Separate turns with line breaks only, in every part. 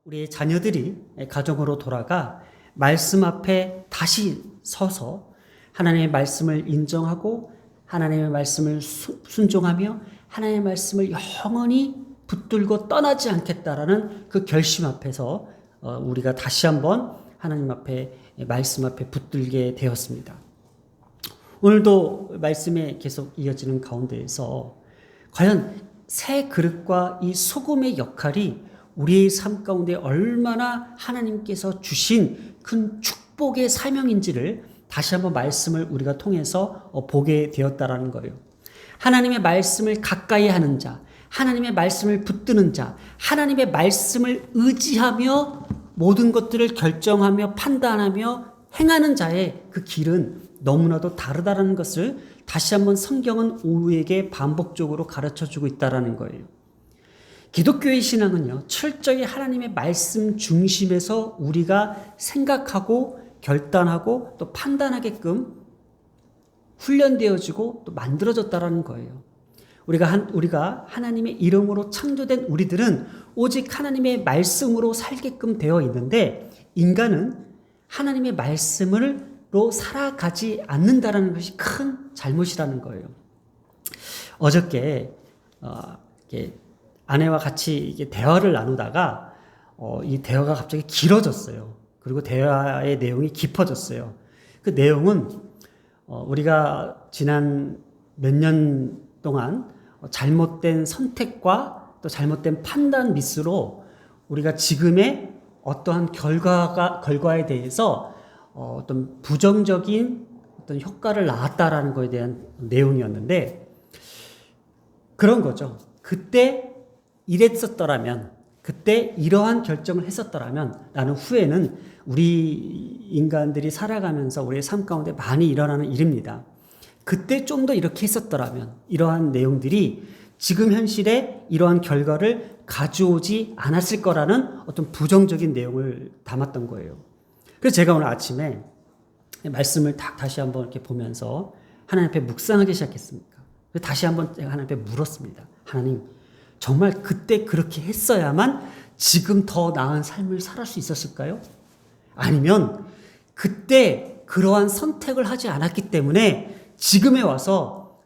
우리의 자녀들이 가정으로 돌아가 말씀 앞에 다시 서서 하나님의 말씀을 인정하고 하나님의 말씀을 순종하며 하나님의 말씀을 영원히 붙들고 떠나지 않겠다라는 그 결심 앞에서 우리가 다시 한번 하나님 앞에 말씀 앞에 붙들게 되었습니다. 오늘도 말씀에 계속 이어지는 가운데에서 과연 새 그릇과 이 소금의 역할이 우리의 삶 가운데 얼마나 하나님께서 주신 큰 축복의 사명인지를 다시 한번 말씀을 우리가 통해서 보게 되었다라는 거예요. 하나님의 말씀을 가까이 하는 자, 하나님의 말씀을 붙드는 자, 하나님의 말씀을 의지하며 모든 것들을 결정하며 판단하며 행하는 자의 그 길은 너무나도 다르다는 것을 다시 한번 성경은 우리에게 반복적으로 가르쳐주고 있다는 거예요. 기독교의 신앙은요, 철저히 하나님의 말씀 중심에서 우리가 생각하고 결단하고 또 판단하게끔 훈련되어지고 또 만들어졌다는 거예요. 우리가 하나님의 이름으로 창조된 우리들은 오직 하나님의 말씀으로 살게끔 되어 있는데 인간은 하나님의 말씀으로 살아가지 않는다는 것이 큰 잘못이라는 거예요. 어저께 아내와 같이 대화를 나누다가 이 대화가 갑자기 길어졌어요. 그리고 대화의 내용이 깊어졌어요. 그 내용은 우리가 지난 몇 년 동안 잘못된 선택과 또 잘못된 판단 미스로 우리가 지금의 어떠한 결과에 대해서 어떤 부정적인 어떤 효과를 낳았다라는 것에 대한 내용이었는데 그런 거죠. 그때 이랬었더라면, 그때 이러한 결정을 했었더라면 라는 후회는 우리 인간들이 살아가면서 우리의 삶 가운데 많이 일어나는 일입니다. 그때 좀 더 이렇게 했었더라면 이러한 내용들이 지금 현실에 이러한 결과를 가져오지 않았을 거라는 어떤 부정적인 내용을 담았던 거예요. 그래서 제가 오늘 아침에 말씀을 다시 한번 이렇게 보면서 하나님 앞에 묵상하기 시작했습니다. 다시 한번 제가 하나님 앞에 물었습니다. 하나님, 정말 그때 그렇게 했어야만 지금 더 나은 삶을 살 수 있었을까요? 아니면 그때 그러한 선택을 하지 않았기 때문에 지금에 와서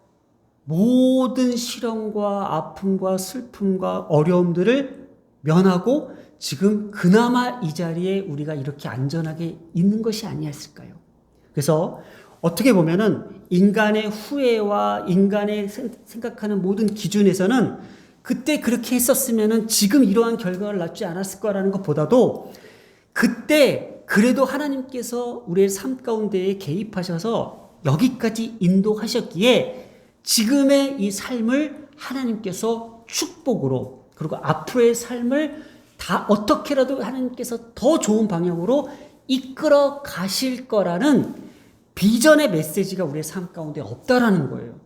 모든 시련과 아픔과 슬픔과 어려움들을 면하고 지금 그나마 이 자리에 우리가 이렇게 안전하게 있는 것이 아니었을까요? 그래서 어떻게 보면은 인간의 후회와 인간의 생각하는 모든 기준에서는 그때 그렇게 했었으면은 지금 이러한 결과를 낳지 않았을 거라는 것보다도 그때 그래도 하나님께서 우리의 삶 가운데에 개입하셔서 여기까지 인도하셨기에 지금의 이 삶을 하나님께서 축복으로 그리고 앞으로의 삶을 다 어떻게라도 하나님께서 더 좋은 방향으로 이끌어 가실 거라는 비전의 메시지가 우리의 삶 가운데 없다라는 거예요.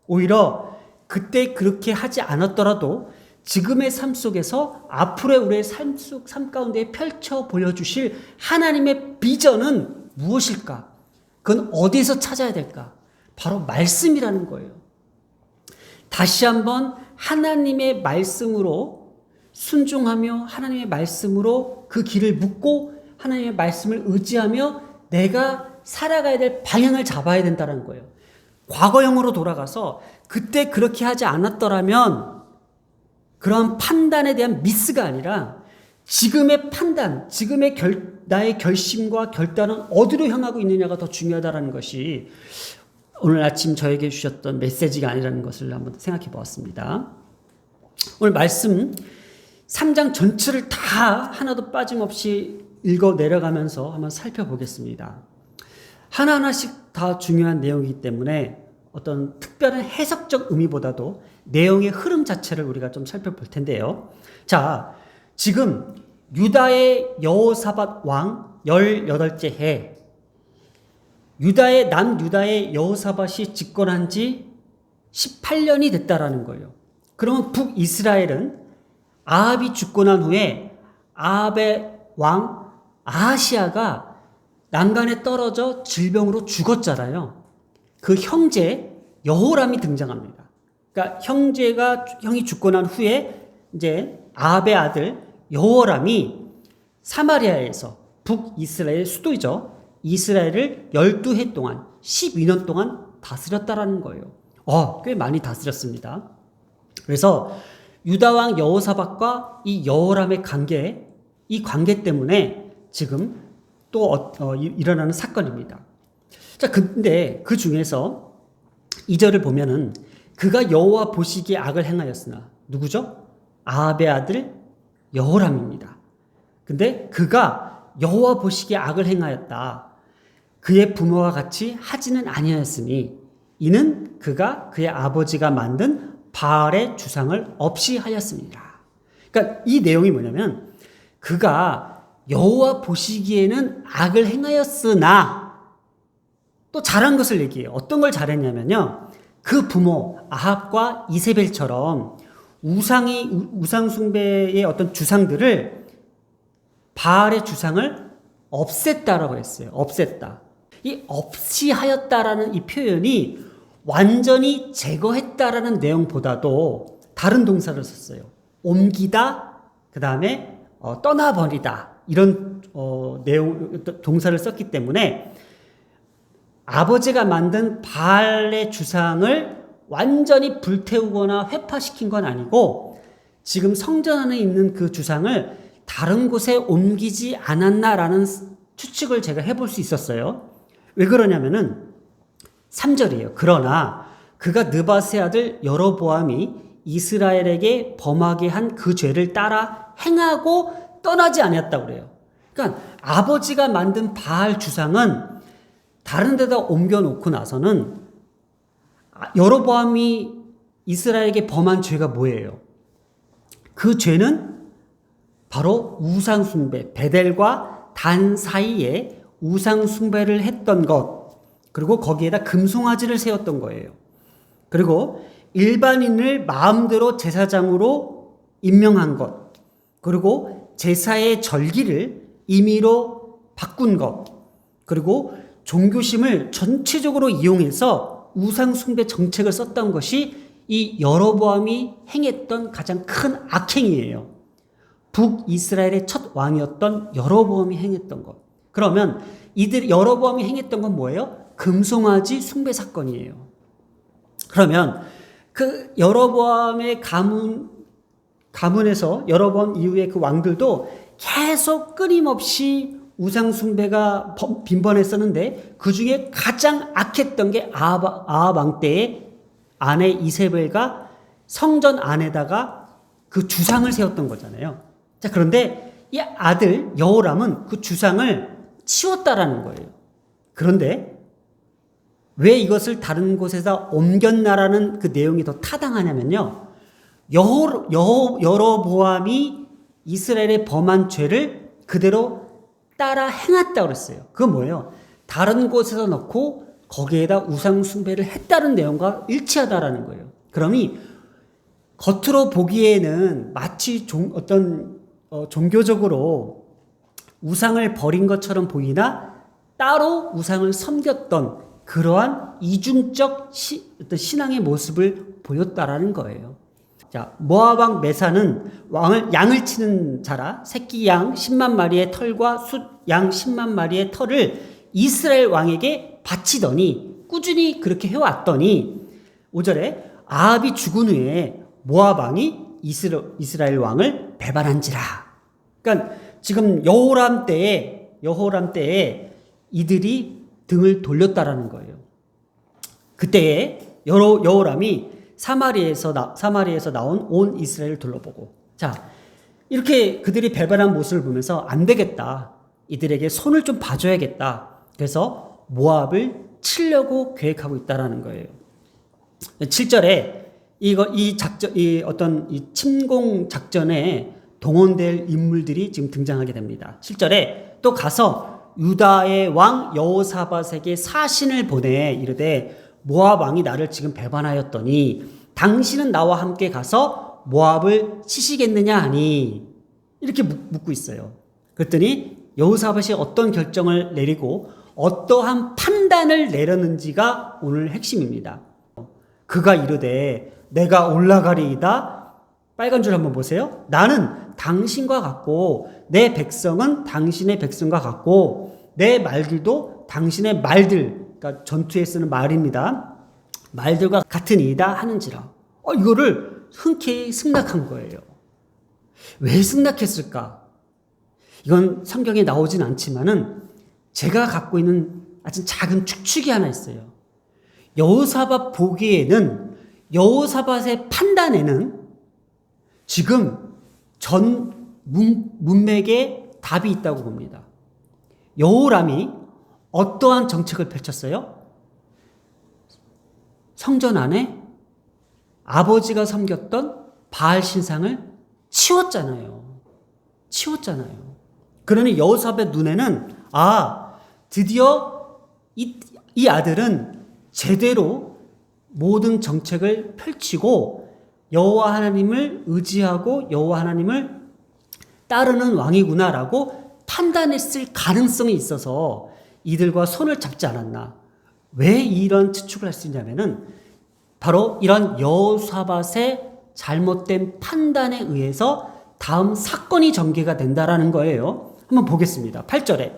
오히려 그때 그렇게 하지 않았더라도 지금의 삶 속에서 앞으로의 우리의 삶 가운데 펼쳐 보여주실 하나님의 비전은 무엇일까? 그건 어디에서 찾아야 될까? 바로 말씀이라는 거예요. 다시 한번 하나님의 말씀으로 순종하며 하나님의 말씀으로 그 길을 묻고 하나님의 말씀을 의지하며 내가 살아가야 될 방향을 잡아야 된다는 거예요. 과거형으로 돌아가서 그때 그렇게 하지 않았더라면 그런 판단에 대한 미스가 아니라 지금의 판단, 지금의 나의 결심과 결단은 어디로 향하고 있느냐가 더 중요하다는 것이 오늘 아침 저에게 주셨던 메시지가 아니라는 것을 한번 생각해 보았습니다. 오늘 말씀 3장 전체를 다 하나도 빠짐없이 읽어 내려가면서 한번 살펴보겠습니다. 하나하나씩 다 중요한 내용이기 때문에 어떤 특별한 해석적 의미보다도 내용의 흐름 자체를 우리가 좀 살펴볼 텐데요. 자, 지금 유다의 여호사밧 왕 18째 해, 남유다의 여호사밧이 집권한 지 18년이 됐다라는 거예요. 그러면 북이스라엘은 아합이 죽고 난 후에 아합의 왕 아하시아가 난간에 떨어져 질병으로 죽었잖아요. 그 형제 여호람이 등장합니다. 그러니까 형이 죽고 난 후에 이제 아합의 아들 여호람이 사마리아에서 북이스라엘 수도이죠. 이스라엘을 12해 동안 12년 동안 다스렸다라는 거예요. 꽤 많이 다스렸습니다. 그래서 유다 왕 여호사밧과 이 여호람의 관계, 이 관계 때문에 지금 또 일어나는 사건입니다. 자, 근데 그 중에서 2절을 보면은 그가 여호와 보시기에 악을 행하였으나 누구죠? 아합의 아들 여호람입니다. 근데 그가 여호와 보시기에 악을 행하였다. 그의 부모와 같이 하지는 아니하였으니 이는 그가 그의 아버지가 만든 바알의 주상을 없이 하였습니다. 그러니까 이 내용이 뭐냐면 그가 여호와 보시기에는 악을 행하였으나 또 잘한 것을 얘기해요. 어떤 걸 잘했냐면요. 그 부모 아합과 이세벨처럼 우상 숭배의 어떤 주상들을 바알의 주상을 없앴다라고 했어요. 없앴다. 이 없이 하였다라는 이 표현이 완전히 제거했다라는 내용보다도 다른 동사를 썼어요. 옮기다, 그 다음에 떠나버리다 이런 동사를 썼기 때문에 아버지가 만든 바알의 주상을 완전히 불태우거나 회파시킨 건 아니고 지금 성전 안에 있는 그 주상을 다른 곳에 옮기지 않았나라는 추측을 제가 해볼 수 있었어요. 왜 그러냐면은 3절이에요. 그러나 그가 느바세 아들 여로보암이 이스라엘에게 범하게 한 그 죄를 따라 행하고 떠나지 아니었다고 그래요. 그러니까 아버지가 만든 바알 주상은 다른 데다 옮겨놓고 나서는 여로보암이 이스라엘에게 범한 죄가 뭐예요? 그 죄는 바로 우상숭배, 베델과 단 사이에 우상숭배를 했던 것, 그리고 거기에다 금송아지를 세웠던 거예요. 그리고 일반인을 마음대로 제사장으로 임명한 것, 그리고 제사의 절기를 임의로 바꾼 것, 그리고 종교심을 전체적으로 이용해서 우상숭배 정책을 썼던 것이 이 여로보암이 행했던 가장 큰 악행이에요. 북이스라엘의 첫 왕이었던 여로보암이 행했던 것. 그러면 여로보암이 행했던 건 뭐예요? 금송아지 숭배 사건이에요. 그러면 그 여로보암의 가문에서 여로보암 이후에 그 왕들도 계속 끊임없이 우상숭배가 빈번했었는데 그 중에 가장 악했던 게 아합 왕 때의 아내 이세벨가 성전 안에다가 그 주상을 세웠던 거잖아요. 자, 그런데 이 아들 여호람은 그 주상을 치웠다라는 거예요. 그런데 왜 이것을 다른 곳에다 옮겼나라는 그 내용이 더 타당하냐면요. 여로보암이 이스라엘에 범한 죄를 그대로 따라 행했다고 그랬어요. 그건 뭐예요? 다른 곳에서 넣고 거기에다 우상숭배를 했다는 내용과 일치하다라는 거예요. 그러니 겉으로 보기에는 마치 종교적으로 우상을 버린 것처럼 보이나 따로 우상을 섬겼던 그러한 이중적 어떤 신앙의 모습을 보였다라는 거예요. 자, 모압 왕 메사는 양을 치는 자라 새끼 양 10만 마리의 털과 숫양 10만 마리의 털을 이스라엘 왕에게 바치더니 꾸준히 그렇게 해왔더니 5절에 아합이 죽은 후에 모압 왕이 이스라엘 왕을 배반한지라. 그러니까 지금 여호람 때에 이들이 등을 돌렸다라는 거예요. 그때에 여호람이 사마리에서 나온 온 이스라엘을 둘러보고, 자, 이렇게 그들이 배반한 모습을 보면서 안 되겠다. 이들에게 손을 좀 봐줘야겠다. 그래서 모압을 치려고 계획하고 있다라는 거예요. 7절에 이 침공 작전에 동원될 인물들이 지금 등장하게 됩니다. 7절에 또 가서 유다의 왕 여호사밧에게 사신을 보내 이르되 모압 왕이 나를 지금 배반하였더니 당신은 나와 함께 가서 모압을 치시겠느냐 하니 이렇게 묻고 있어요. 그랬더니 여호사밧이 어떤 결정을 내리고 어떠한 판단을 내렸는지가 오늘 핵심입니다. 그가 이르되 내가 올라가리이다 빨간 줄 한번 보세요. 나는 당신과 같고 내 백성은 당신의 백성과 같고 내 말들도 당신의 말들, 그러니까 전투에 쓰는 말입니다. 말들과 같으니이다 하는지라. 이거를 흔쾌히 승낙한 거예요. 왜 승낙했을까? 이건 성경에 나오진 않지만은 제가 갖고 있는 아주 작은 추측이 하나 있어요. 여호사밧 보기에는, 여호사밧의 판단에는 지금 전 문맥에 답이 있다고 봅니다. 여호람이 어떠한 정책을 펼쳤어요? 성전 안에 아버지가 섬겼던 바알 신상을 치웠잖아요. 그러니 여호사밧 눈에는 드디어 이 아들은 제대로 모든 정책을 펼치고 여호와 하나님을 의지하고 여호와 하나님을 따르는 왕이구나라고 판단했을 가능성이 있어서 이들과 손을 잡지 않았나. 왜 이런 추측을 할 수 있냐면은 바로 이런 여호사밧의 잘못된 판단에 의해서 다음 사건이 전개가 된다라는 거예요. 한번 보겠습니다. 8절에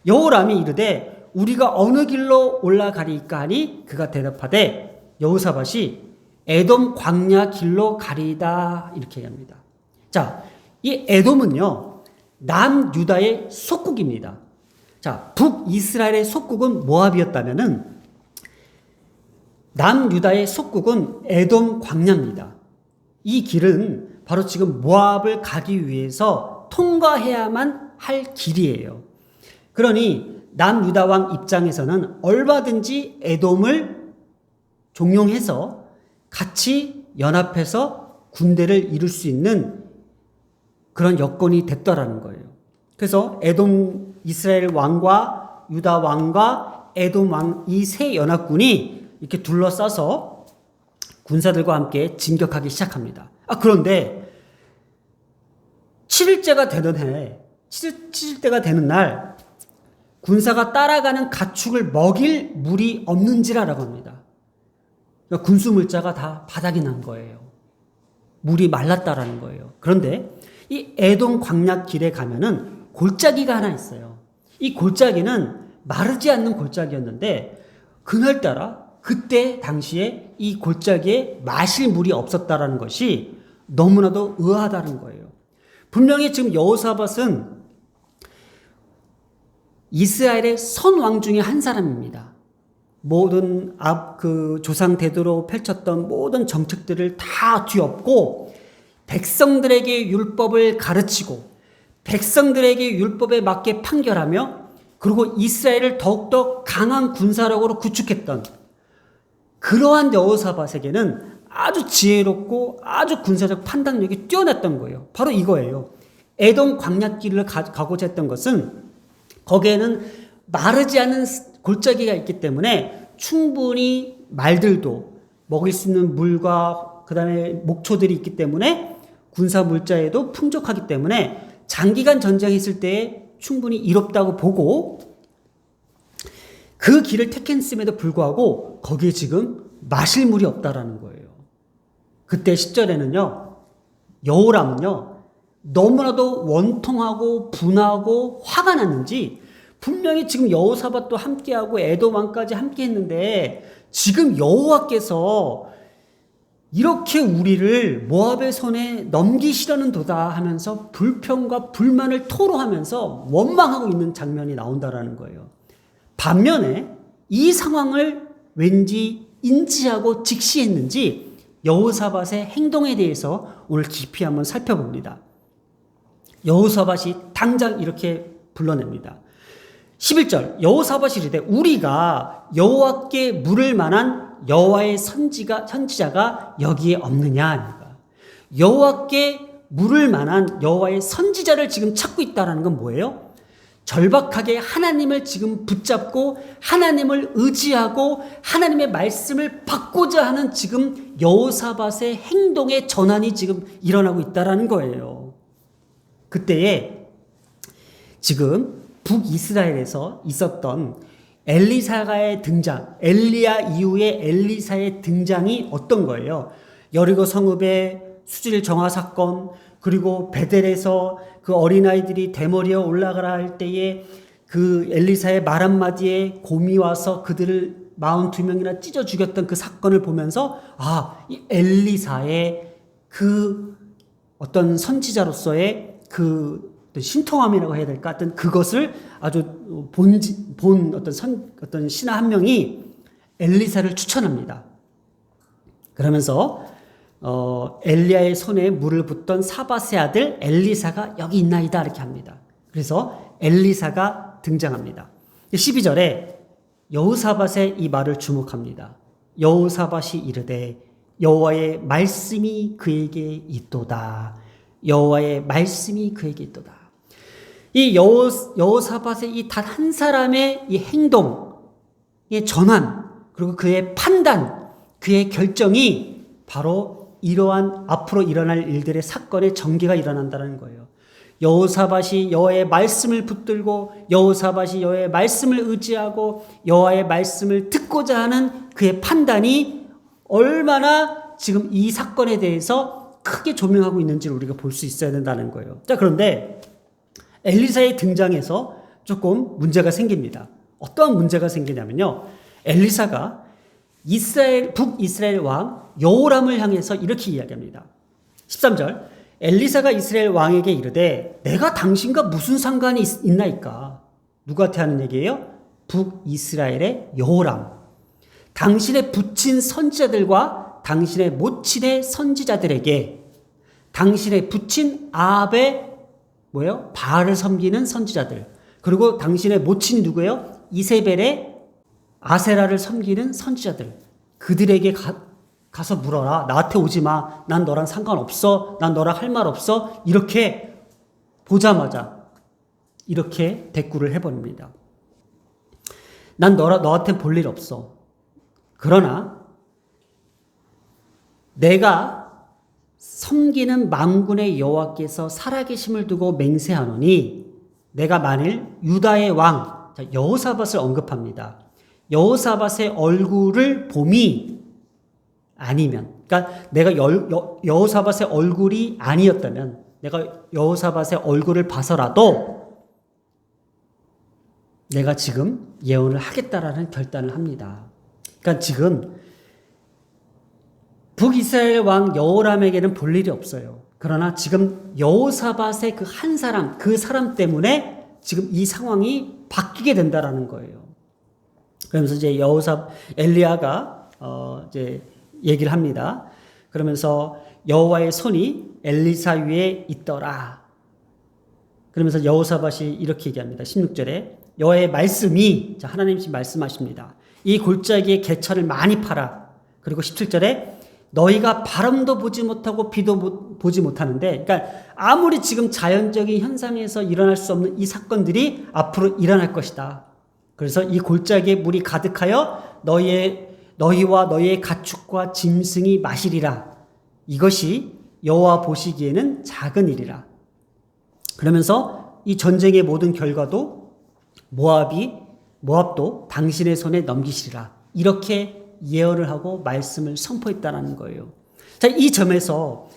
여호람이 이르되 우리가 어느 길로 올라가리까 하니 그가 대답하되 여호사밧이 에돔 광야 길로 가리이다 이렇게 합니다. 자, 이 에돔은요 남유다의 속국입니다. 자, 북이스라엘의 속국은 모압이었다면은 남유다의 속국은 에돔 광야입니다. 이 길은 바로 지금 모압을 가기 위해서 통과해야만 할 길이에요. 그러니 남유다 왕 입장에서는 얼마든지 에돔을 종용해서 같이 연합해서 군대를 이룰 수 있는 그런 여건이 됐더라는 거예요. 그래서 에돔 이스라엘 왕과 유다 왕과 에돔 왕 이 세 연합군이 이렇게 둘러싸서 군사들과 함께 진격하기 시작합니다. 그런데 7일째가 되던 해, 7일째가 되는 날 군사가 따라가는 가축을 먹일 물이 없는지라라고 합니다. 그러니까 군수 물자가 다 바닥이 난 거예요. 물이 말랐다라는 거예요. 그런데 이 에돔 광야 길에 가면은 골짜기가 하나 있어요. 이 골짜기는 마르지 않는 골짜기였는데 그날따라 그때 당시에 이 골짜기에 마실 물이 없었다라는 것이 너무나도 의아하다는 거예요. 분명히 지금 여호사밧은 이스라엘의 선왕 중에 한 사람입니다. 모든 조상 대대로 펼쳤던 모든 정책들을 다 뒤엎고 백성들에게 율법을 가르치고 백성들에게 율법에 맞게 판결하며 그리고 이스라엘을 더욱더 강한 군사력으로 구축했던 그러한 여호사밧에게는 아주 지혜롭고 아주 군사적 판단력이 뛰어났던 거예요. 바로 이거예요. 에돔 광야길을 가고자 했던 것은 거기에는 마르지 않은 골짜기가 있기 때문에 충분히 말들도 먹을 수 있는 물과 그 다음에 목초들이 있기 때문에 군사 물자에도 풍족하기 때문에 장기간 전쟁했을 때에 충분히 이롭다고 보고 그 길을 택했음에도 불구하고 거기에 지금 마실 물이 없다라는 거예요. 그때 10절에는요, 여호람은요, 너무나도 원통하고 분하고 화가 났는지 분명히 지금 여호사밧도 함께하고 에돔 왕까지 함께 했는데 지금 여호와께서 이렇게 우리를 모압의 손에 넘기시려는 도다 하면서 불평과 불만을 토로하면서 원망하고 있는 장면이 나온다라는 거예요. 반면에 이 상황을 왠지 인지하고 직시했는지 여호사밧의 행동에 대해서 오늘 깊이 한번 살펴봅니다. 여호사밧이 당장 이렇게 불러냅니다. 11절 여호사밧이 이르되 우리가 여호와께 물을 만한 여호와의 선지자가 여기에 없느냐. 여호와께 물을 만한 여호와의 선지자를 지금 찾고 있다는 건 뭐예요? 절박하게 하나님을 지금 붙잡고 하나님을 의지하고 하나님의 말씀을 받고자 하는 지금 여호사밧의 행동의 전환이 지금 일어나고 있다는 거예요. 그때에 지금 북이스라엘에서 있었던 엘리사가의 등장, 엘리야 이후에 엘리사의 등장이 어떤 거예요? 여리고 성읍에 수질 정화 사건, 그리고 베델에서 그 어린아이들이 대머리에 올라가라 할 때에 그 엘리사의 말 한마디에 곰이 와서 그들을 42명이나 찢어 죽였던 그 사건을 보면서 이 엘리사의 그 어떤 선지자로서의 그 신통함이라고 해야 될까? 어떤 그것을 아주 본 어떤 신하 한 명이 엘리사를 추천합니다. 그러면서 엘리야의 손에 물을 붓던 사밧의 아들 엘리사가 여기 있나이다 이렇게 합니다. 그래서 엘리사가 등장합니다. 12절에 여호사밧의 이 말을 주목합니다. 여호사밧이 이르되 여호와의 말씀이 그에게 있도다. 여호와의 말씀이 그에게 있도다. 이 여호사밧의 이 단 한 사람의 이 행동의 전환, 그리고 그의 판단, 그의 결정이 바로 이러한 앞으로 일어날 일들의 사건의 전개가 일어난다는 거예요. 여호사밧이 여호와의 말씀을 붙들고 여호사밧이 여호와의 말씀을 의지하고 여호와의 말씀을 듣고자 하는 그의 판단이 얼마나 지금 이 사건에 대해서 크게 조명하고 있는지를 우리가 볼 수 있어야 된다는 거예요. 자, 그런데 엘리사의 등장에서 조금 문제가 생깁니다. 어떠한 문제가 생기냐면요. 엘리사가 북이스라엘 왕 여호람을 향해서 이렇게 이야기합니다. 13절 엘리사가 이스라엘 왕에게 이르되 내가 당신과 무슨 상관이 있나이까? 누구한테 하는 얘기예요? 북이스라엘의 여호람. 당신의 부친 선지자들과 당신의 모친의 선지자들에게 당신의 부친 아합의 바알을 섬기는 선지자들, 그리고 당신의 모친이 누구예요? 이세벨의 아세라를 섬기는 선지자들, 그들에게 가서 물어라. 나한테 오지 마. 난 너랑 상관없어. 난 너랑 할 말 없어. 이렇게 보자마자 이렇게 대꾸를 해버립니다. 난 너한테 볼 일 없어. 그러나 내가 섬기는 만군의 여호와께서 살아계심을 두고 맹세하노니 내가 만일 유다의 왕 여호사밧을 언급합니다. 여호사밧의 얼굴을 봄이 아니면, 그러니까 내가 여호사밧의 얼굴이 아니었다면, 내가 여호사밧의 얼굴을 봐서라도 내가 지금 예언을 하겠다라는 결단을 합니다. 그러니까 지금 북이스라엘 왕 여호람에게는 볼 일이 없어요. 그러나 지금 여호사밧의 그 한 사람, 그 사람 때문에 지금 이 상황이 바뀌게 된다라는 거예요. 그러면서 이제 엘리야가 이제 얘기를 합니다. 그러면서 여호와의 손이 엘리사 위에 있더라. 그러면서 여호사밧이 이렇게 얘기합니다. 16절에 여호와의 말씀이, 하나님이 말씀하십니다. 이 골짜기에 개천을 많이 팔아. 그리고 17절에 너희가 바람도 보지 못하고 비도 보지 못하는데, 그러니까 아무리 지금 자연적인 현상에서 일어날 수 없는 이 사건들이 앞으로 일어날 것이다. 그래서 이 골짜기에 물이 가득하여 너희와 너희의 가축과 짐승이 마시리라. 이것이 여호와 보시기에는 작은 일이라. 그러면서 이 전쟁의 모든 결과도 모압도 당신의 손에 넘기시리라. 이렇게 예언을 하고 말씀을 선포했다는 거예요. 자, 이 점에서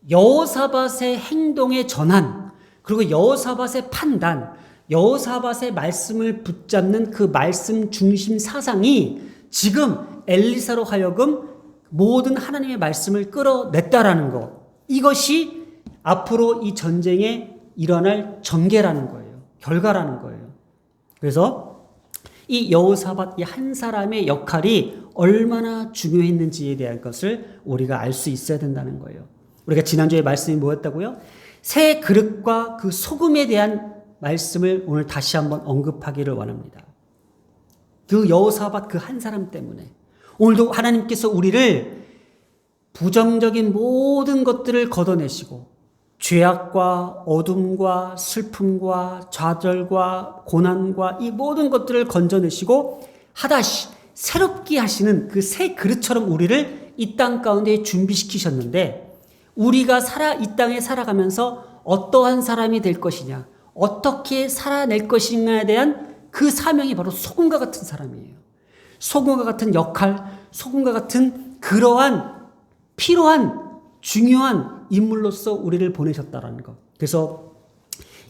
여호사밧의 행동의 전환, 그리고 여호사밧의 판단, 여호사밧의 말씀을 붙잡는 그 말씀 중심 사상이 지금 엘리사로 하여금 모든 하나님의 말씀을 끌어냈다라는 것, 이것이 앞으로 이 전쟁에 일어날 전개라는 거예요. 결과라는 거예요. 그래서 이 여호사밧 이 한 사람의 역할이 얼마나 중요했는지에 대한 것을 우리가 알 수 있어야 된다는 거예요. 우리가 지난주에 말씀이 뭐였다고요? 새 그릇과 그 소금에 대한 말씀을 오늘 다시 한번 언급하기를 원합니다. 그 여호사밧 그 한 사람 때문에 오늘도 하나님께서 우리를 부정적인 모든 것들을 걷어내시고 죄악과 어둠과 슬픔과 좌절과 고난과 이 모든 것들을 건져내시고 하다시 새롭게 하시는 그 새 그릇처럼 우리를 이 땅 가운데 준비시키셨는데, 우리가 이 땅에 살아가면서 어떠한 사람이 될 것이냐, 어떻게 살아낼 것인가에 대한 그 사명이 바로 소금과 같은 사람이에요. 소금과 같은 역할, 소금과 같은 그러한 필요한 중요한 인물로서 우리를 보내셨다라는 것. 그래서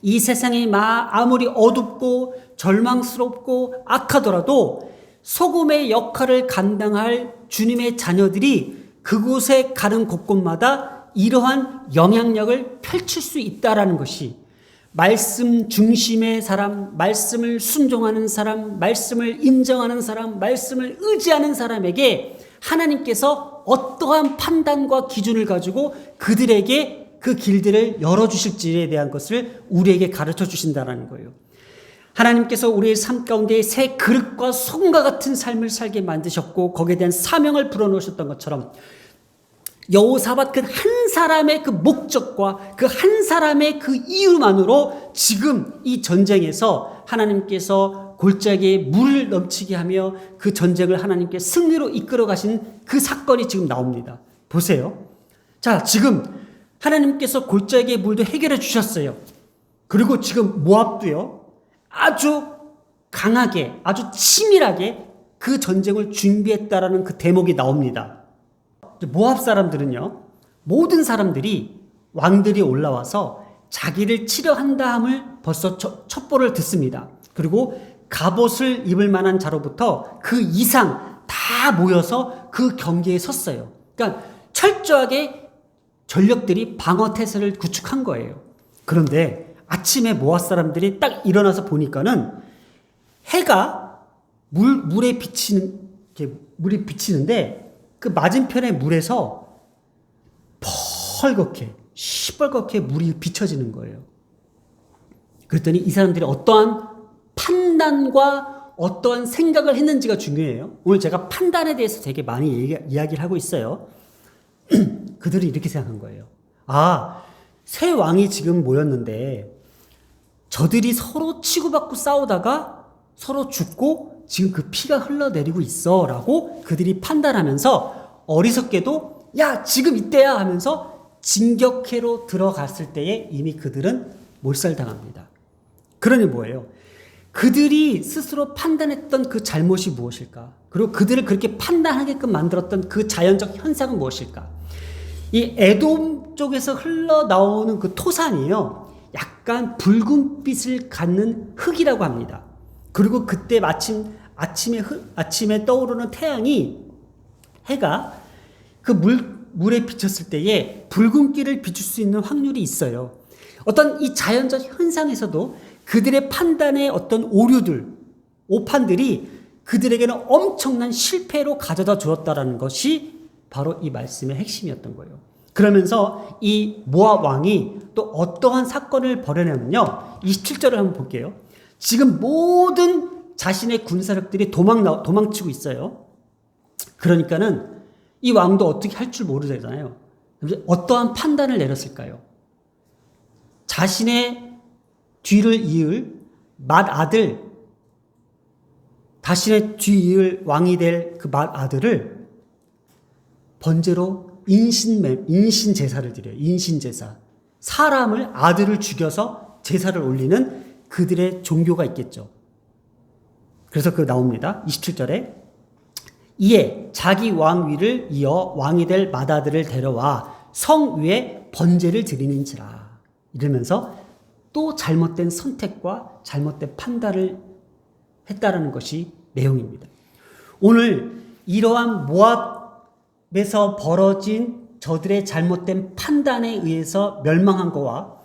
이 세상이 아무리 어둡고 절망스럽고 악하더라도 소금의 역할을 감당할 주님의 자녀들이 그곳에 가는 곳곳마다 이러한 영향력을 펼칠 수 있다라는 것이 말씀 중심의 사람, 말씀을 순종하는 사람, 말씀을 인정하는 사람, 말씀을 의지하는 사람에게 하나님께서 어떠한 판단과 기준을 가지고 그들에게 그 길들을 열어주실지에 대한 것을 우리에게 가르쳐 주신다는 거예요. 하나님께서 우리의 삶 가운데 새 그릇과 소금과 같은 삶을 살게 만드셨고 거기에 대한 사명을 불어넣으셨던 것처럼 여호사밧 그 한 사람의 그 목적과 그 한 사람의 그 이유만으로 지금 이 전쟁에서 하나님께서 골짜기에 물을 넘치게 하며 그 전쟁을 하나님께 승리로 이끌어 가신 그 사건이 지금 나옵니다. 보세요. 자, 지금 하나님께서 골짜기의 물도 해결해 주셨어요. 그리고 지금 모압도요, 아주 강하게, 아주 치밀하게 그 전쟁을 준비했다라는 그 대목이 나옵니다. 모압 사람들은요, 모든 사람들이 왕들이 올라와서 자기를 치려한다 함을 벌써 첩보를 듣습니다. 그리고 갑옷을 입을 만한 자로부터 그 이상 다 모여서 그 경계에 섰어요. 그러니까 철저하게 전력들이 방어 태세를 구축한 거예요. 그런데 아침에 모압 사람들이 딱 일어나서 보니까는 해가 물에 물이 비치는데 그 맞은편의 물에서 펄겋게 시뻘겋게 물이 비춰지는 거예요. 그랬더니 이 사람들이 어떠한 판단과 어떠한 생각을 했는지가 중요해요. 오늘 제가 판단에 대해서 되게 많이 이야기를 하고 있어요. 그들이 이렇게 생각한 거예요. 아, 새 왕이 지금 모였는데 저들이 서로 치고받고 싸우다가 서로 죽고 지금 그 피가 흘러내리고 있어 라고 그들이 판단하면서 어리석게도 야, 지금 이때야 하면서 진격해로 들어갔을 때에 이미 그들은 몰살당합니다. 그러니 뭐예요? 그들이 스스로 판단했던 그 잘못이 무엇일까? 그리고 그들을 그렇게 판단하게끔 만들었던 그 자연적 현상은 무엇일까? 이 에돔 쪽에서 흘러나오는 그 토산이요, 약간 붉은빛을 갖는 흙이라고 합니다. 그리고 그때 마침 아침에 떠오르는 태양이, 해가 그 물에 비쳤을 때에 붉은기를 비출 수 있는 확률이 있어요. 어떤 이 자연적 현상에서도 그들의 판단의 어떤 오판들이 그들에게는 엄청난 실패로 가져다 주었다라는 것이 바로 이 말씀의 핵심이었던 거예요. 그러면서 이 모압 왕이 또 어떠한 사건을 벌여내면요, 27절을 한번 볼게요. 지금 모든 자신의 군사력들이 도망치고 있어요. 그러니까는 이 왕도 어떻게 할 줄 모르잖아요. 어떠한 판단을 내렸을까요? 자신의 뒤를 이을 맏아들, 자신의 뒤 이을 왕이 될 그 맏아들을 번제로 인신 제사를 드려요. 인신 제사. 사람을, 아들을 죽여서 제사를 올리는 그들의 종교가 있겠죠. 그래서 그 나옵니다. 27절에 이에 자기 왕위를 이어 왕이 될 맏아들을 데려와 성 위에 번제를 드리는지라. 이러면서 또 잘못된 선택과 잘못된 판단을 했다라는 것이 내용입니다. 오늘 이러한 모압에서 벌어진 저들의 잘못된 판단에 의해서 멸망한 거와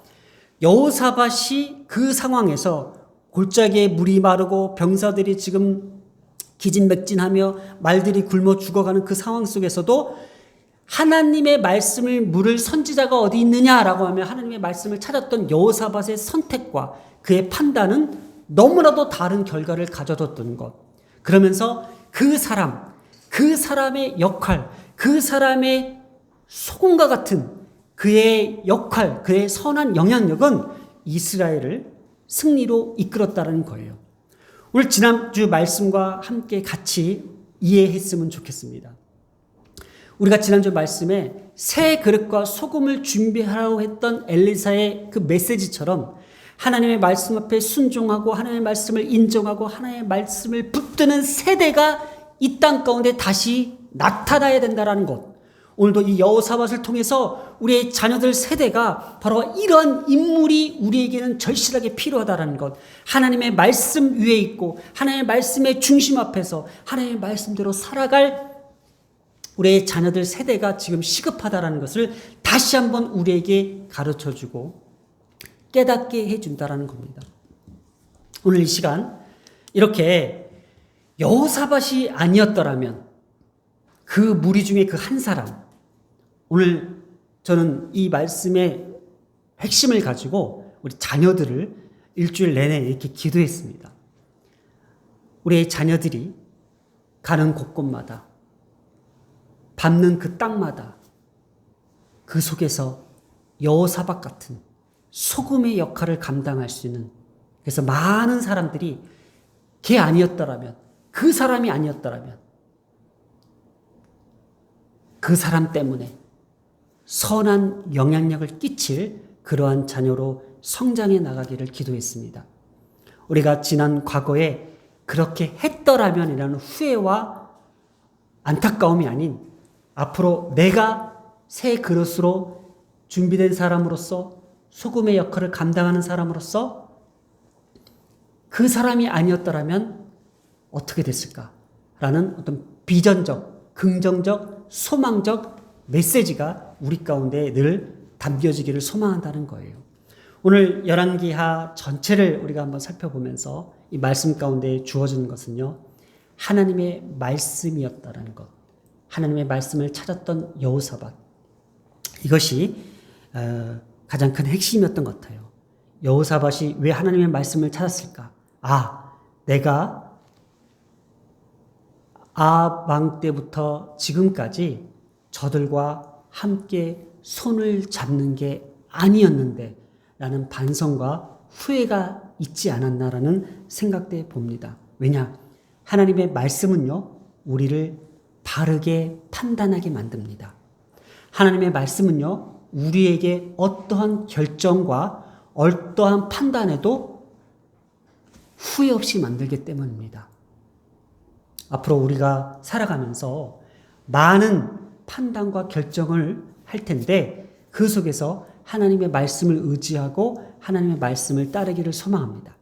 여호사밧이 그 상황에서 골짜기에 물이 마르고 병사들이 지금 기진맥진하며 말들이 굶어 죽어가는 그 상황 속에서도 하나님의 말씀을 물을 선지자가 어디 있느냐라고 하며 하나님의 말씀을 찾았던 여호사밧의 선택과 그의 판단은 너무나도 다른 결과를 가져뒀던 것. 그러면서 그 사람의 역할, 그 사람의 소금과 같은 그의 역할, 그의 선한 영향력은 이스라엘을 승리로 이끌었다는 거예요. 오늘 지난주 말씀과 함께 같이 이해했으면 좋겠습니다. 우리가 지난주 말씀에 새 그릇과 소금을 준비하라고 했던 엘리사의 그 메시지처럼 하나님의 말씀 앞에 순종하고 하나님의 말씀을 인정하고 하나님의 말씀을 붙드는 세대가 이 땅 가운데 다시 나타나야 된다는 것. 오늘도 이 여호사밧을 통해서 우리의 자녀들 세대가 바로 이러한 인물이 우리에게는 절실하게 필요하다는 것, 하나님의 말씀 위에 있고 하나님의 말씀의 중심 앞에서 하나님의 말씀대로 살아갈 우리의 자녀들 세대가 지금 시급하다는 것을 다시 한번 우리에게 가르쳐주고 깨닫게 해준다는 겁니다. 오늘 이 시간 이렇게 여호사밧이 아니었더라면 그 무리 중에 그 한 사람, 오늘 저는 이 말씀의 핵심을 가지고 우리 자녀들을 일주일 내내 이렇게 기도했습니다. 우리의 자녀들이 가는 곳곳마다 밟는 그 땅마다 그 속에서 여호사밧 같은 소금의 역할을 감당할 수 있는, 그래서 많은 사람들이 걔 아니었더라면, 그 사람이 아니었더라면 그 사람 때문에 선한 영향력을 끼칠 그러한 자녀로 성장해 나가기를 기도했습니다. 우리가 지난 과거에 그렇게 했더라면이라는 후회와 안타까움이 아닌 앞으로 내가 새 그릇으로 준비된 사람으로서 소금의 역할을 감당하는 사람으로서 그 사람이 아니었더라면 어떻게 됐을까라는 어떤 비전적, 긍정적, 소망적 메시지가 우리 가운데 늘 담겨지기를 소망한다는 거예요. 오늘 열왕기하 전체를 우리가 한번 살펴보면서 이 말씀 가운데 주어지는 것은요, 하나님의 말씀이었다라는 것, 하나님의 말씀을 찾았던 여호사밧, 이것이 가장 큰 핵심이었던 것 같아요. 여호사밧이 왜 하나님의 말씀을 찾았을까? 내가 아합 왕 때부터 지금까지 저들과 함께 손을 잡는 게 아니었는데 라는 반성과 후회가 있지 않았나라는 생각돼 봅니다. 왜냐? 하나님의 말씀은요, 우리를 바르게 판단하게 만듭니다. 하나님의 말씀은요, 우리에게 어떠한 결정과 어떠한 판단에도 후회 없이 만들기 때문입니다. 앞으로 우리가 살아가면서 많은 판단과 결정을 할 텐데 그 속에서 하나님의 말씀을 의지하고 하나님의 말씀을 따르기를 소망합니다.